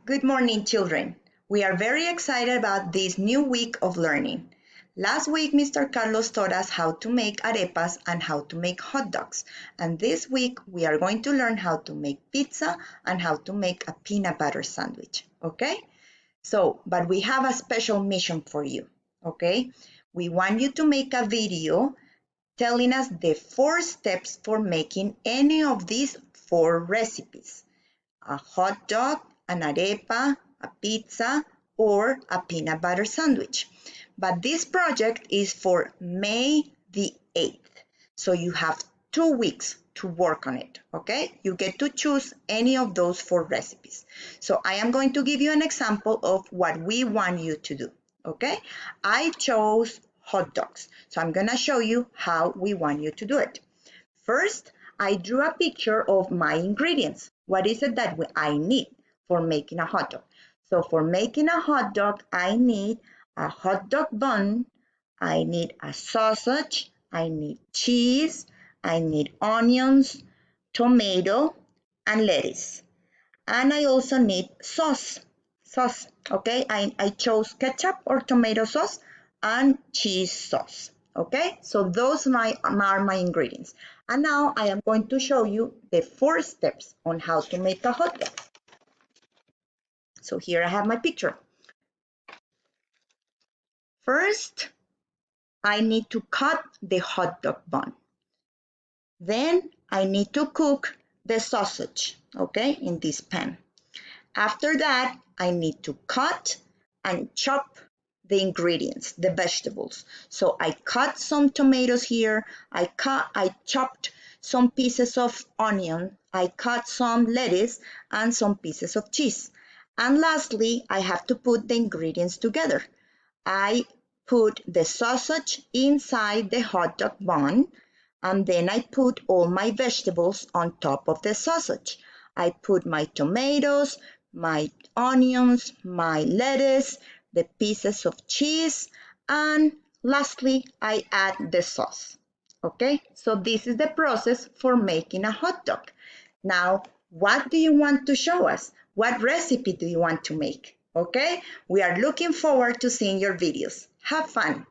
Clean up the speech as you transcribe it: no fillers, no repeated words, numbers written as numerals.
Good morning, children. We are very excited about this new week of learning. Last week, Mr. Carlos taught us how to make arepas and how to make hot dogs. And this week, we are going to learn how to make pizza and how to make a peanut butter sandwich. Okay? But we have a special mission for you. Okay? We want you to make a video telling us the 4 steps for making any of these 4 recipes: a hot dog, an arepa, a pizza, or a peanut butter sandwich. But this project is for May the 8th. So you have 2 weeks to work on it, okay? You get to choose any of those 4 recipes. So I am going to give you an example of what we want you to do, okay? I chose hot dogs. So I'm gonna show you how we want you to do it. First, I drew a picture of my ingredients. What is it that I need for making a hot dog? So for making a hot dog, I need a hot dog bun, I need a sausage, I need cheese, I need onions, tomato, and lettuce. And I also need sauce. Okay? I chose ketchup or tomato sauce and cheese sauce. Okay? So those are my ingredients. And now I am going to show you the 4 steps on how to make a hot dog. So here I have my picture. First, I need to cut the hot dog bun. Then I need to cook the sausage, okay, in this pan. After that, I need to cut and chop the ingredients, the vegetables. So I cut some tomatoes here, I chopped some pieces of onion, I cut some lettuce and some pieces of cheese. And lastly, I have to put the ingredients together. I put the sausage inside the hot dog bun, and then I put all my vegetables on top of the sausage. I put my tomatoes, my onions, my lettuce, the pieces of cheese, and lastly, I add the sauce. Okay, so this is the process for making a hot dog. Now, what do you want to show us? What recipe do you want to make? Okay, we are looking forward to seeing your videos. Have fun.